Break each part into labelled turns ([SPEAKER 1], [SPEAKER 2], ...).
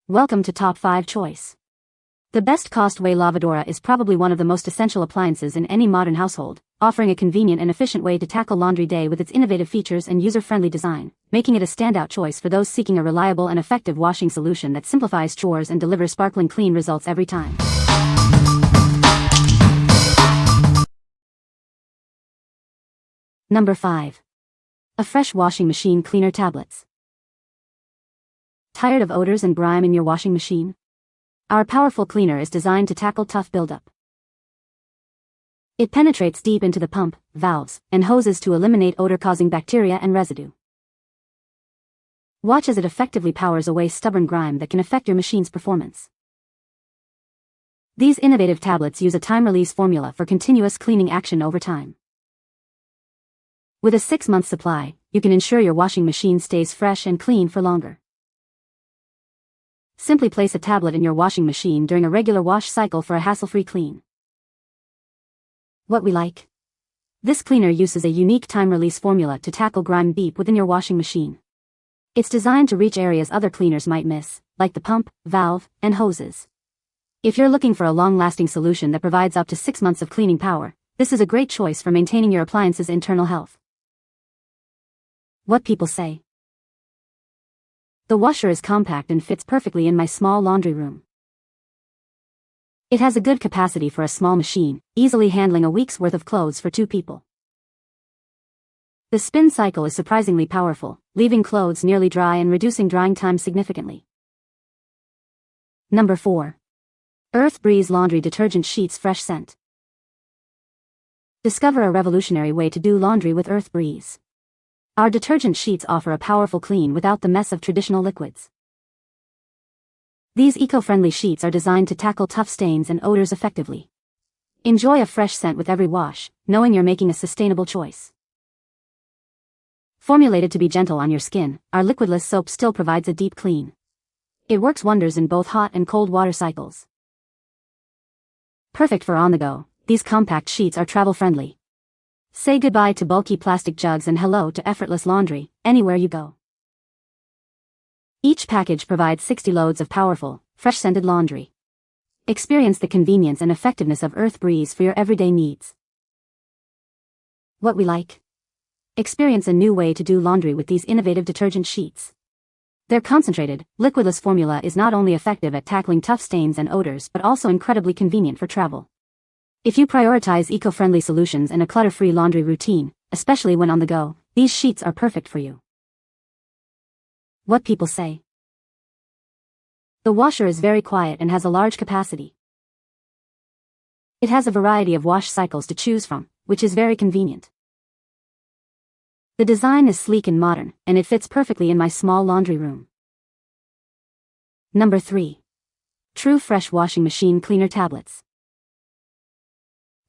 [SPEAKER 1] Welcome to Top 5 Choice. The best Cost Way Lavadora is probably one of the most essential appliances in any modern household, offering a convenient and efficient way to tackle laundry day with its innovative features and user-friendly design, making it a standout choice for those seeking a reliable and effective washing solution that simplifies chores and delivers sparkling clean results every time. Number 5. Affresh Washing Machine Cleaner Tablets. Tired of odors and grime in your washing machine? Our powerful cleaner is designed to tackle tough buildup. It penetrates deep into the pump, valves, and hoses to eliminate odor-causing bacteria and residue. Watch as it effectively powers away stubborn grime that can affect your machine's performance. These innovative tablets use a time-release formula for continuous cleaning action over time. With a 6-month supply, you can ensure your washing machine stays fresh and clean for longer. Simply place a tablet in your washing machine during a regular wash cycle for a hassle-free clean. What we like? This cleaner uses a unique time-release formula to tackle grime deep within your washing machine. It's designed to reach areas other cleaners might miss, like the pump, valve, and hoses. If you're looking for a long-lasting solution that provides up to 6 months of cleaning power, this is a great choice for maintaining your appliance's internal health. What people say? The washer is compact and fits perfectly in my small laundry room. It has a good capacity for a small machine, easily handling a week's worth of clothes for 2 people. The spin cycle is surprisingly powerful, leaving clothes nearly dry and reducing drying time significantly. Number 4. Earth Breeze Laundry Detergent Sheets Fresh Scent. Discover a revolutionary way to do laundry with Earth Breeze. Our detergent sheets offer a powerful clean without the mess of traditional liquids. These eco-friendly sheets are designed to tackle tough stains and odors effectively. Enjoy a fresh scent with every wash, knowing you're making a sustainable choice. Formulated to be gentle on your skin, our liquidless soap still provides a deep clean. It works wonders in both hot and cold water cycles. Perfect for on the go, these compact sheets are travel-friendly. Say goodbye to bulky plastic jugs and hello to effortless laundry, anywhere you go. Each package provides 60 loads of powerful, fresh-scented laundry. Experience the convenience and effectiveness of Earth Breeze for your everyday needs. What we like? Experience a new way to do laundry with these innovative detergent sheets. Their concentrated, liquidless formula is not only effective at tackling tough stains and odors but also incredibly convenient for travel. If you prioritize eco-friendly solutions and a clutter-free laundry routine, especially when on the go, these sheets are perfect for you. What people say? The washer is very quiet and has a large capacity. It has a variety of wash cycles to choose from, which is very convenient. The design is sleek and modern, and it fits perfectly in my small laundry room. Number 3. True Fresh Washing Machine Cleaner Tablets.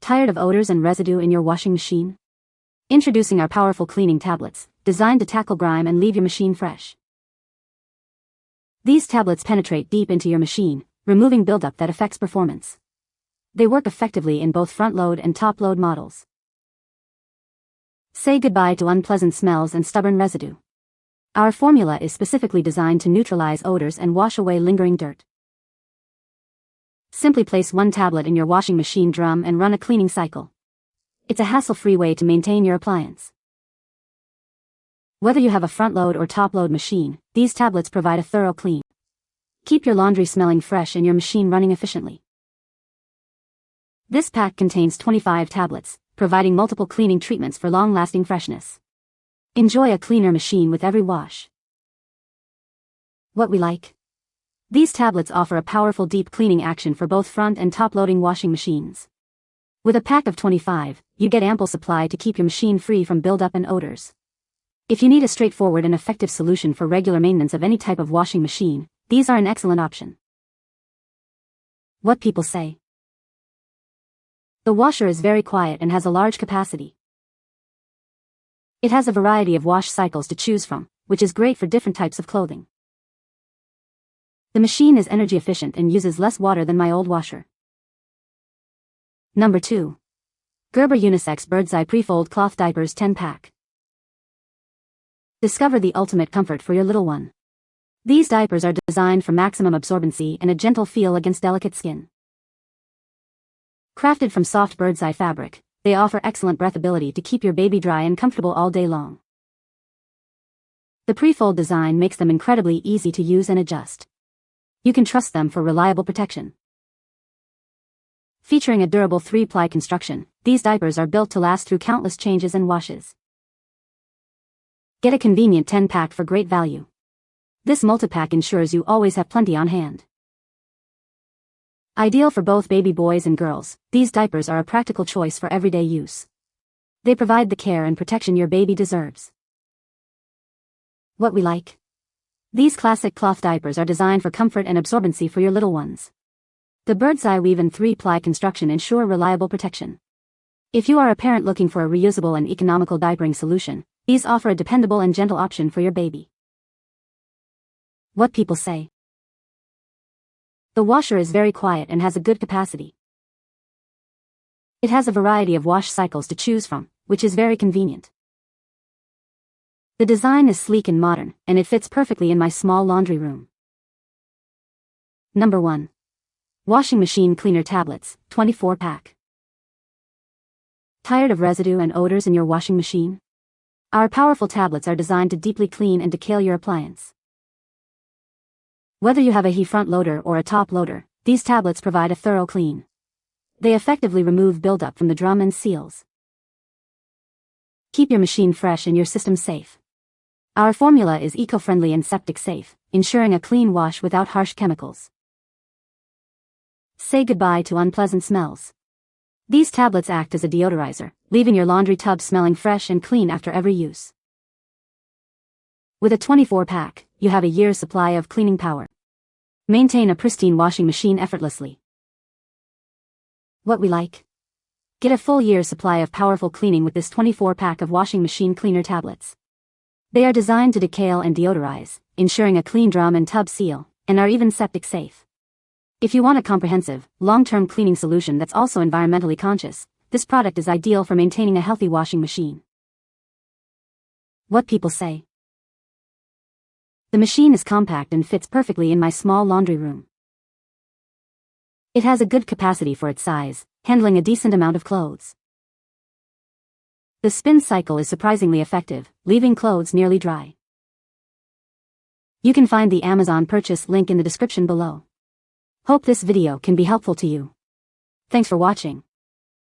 [SPEAKER 1] Tired of odors and residue in your washing machine? Introducing our powerful cleaning tablets, designed to tackle grime and leave your machine fresh. These tablets penetrate deep into your machine, removing buildup that affects performance. They work effectively in both front-load and top-load models. Say goodbye to unpleasant smells and stubborn residue. Our formula is specifically designed to neutralize odors and wash away lingering dirt. Simply place one tablet in your washing machine drum and run a cleaning cycle. It's a hassle-free way to maintain your appliance. Whether you have a front-load or top-load machine, these tablets provide a thorough clean. Keep your laundry smelling fresh and your machine running efficiently. This pack contains 25 tablets, providing multiple cleaning treatments for long-lasting freshness. Enjoy a cleaner machine with every wash. What we like? These tablets offer a powerful deep cleaning action for both front and top-loading washing machines. With a pack of 25, you get ample supply to keep your machine free from buildup and odors. If you need a straightforward and effective solution for regular maintenance of any type of washing machine, these are an excellent option. What people say? The washer is very quiet and has a large capacity. It has a variety of wash cycles to choose from, which is great for different types of clothing. The machine is energy efficient and uses less water than my old washer. Number 2. Gerber Unisex Birdseye Prefold Cloth Diapers 10-pack. Discover the ultimate comfort for your little one. These diapers are designed for maximum absorbency and a gentle feel against delicate skin. Crafted from soft Birdseye fabric, they offer excellent breathability to keep your baby dry and comfortable all day long. The Prefold design makes them incredibly easy to use and adjust. You can trust them for reliable protection. Featuring a durable 3-ply construction, these diapers are built to last through countless changes and washes. Get a convenient 10-pack for great value. This multi-pack ensures you always have plenty on hand. Ideal for both baby boys and girls, these diapers are a practical choice for everyday use. They provide the care and protection your baby deserves. What we like. These classic cloth diapers are designed for comfort and absorbency for your little ones. The Birdseye weave and 3-ply construction ensure reliable protection. If you are a parent looking for a reusable and economical diapering solution, these offer a dependable and gentle option for your baby. What people say. The washer is very quiet and has a good capacity. It has a variety of wash cycles to choose from, which is very convenient. The design is sleek and modern, and it fits perfectly in my small laundry room. Number 1. Washing Machine Cleaner Tablets, 24-pack. Tired of residue and odors in your washing machine? Our powerful tablets are designed to deeply clean and decale your appliance. Whether you have a front loader or a top loader, these tablets provide a thorough clean. They effectively remove buildup from the drum and seals. Keep your machine fresh and your system safe. Our formula is eco-friendly and septic safe, ensuring a clean wash without harsh chemicals. Say goodbye to unpleasant smells. These tablets act as a deodorizer, leaving your laundry tub smelling fresh and clean after every use. With a 24-pack, you have a year's supply of cleaning power. Maintain a pristine washing machine effortlessly. What we like. Get a full year's supply of powerful cleaning with this 24-pack of washing machine cleaner tablets. They are designed to decale and deodorize, ensuring a clean drum and tub seal, and are even septic safe. If you want a comprehensive, long-term cleaning solution that's also environmentally conscious, this product is ideal for maintaining a healthy washing machine. What people say. The machine is compact and fits perfectly in my small laundry room. It has a good capacity for its size, handling a decent amount of clothes. The spin cycle is surprisingly effective, leaving clothes nearly dry. You can find the Amazon purchase link in the description below. Hope this video can be helpful to you. Thanks for watching.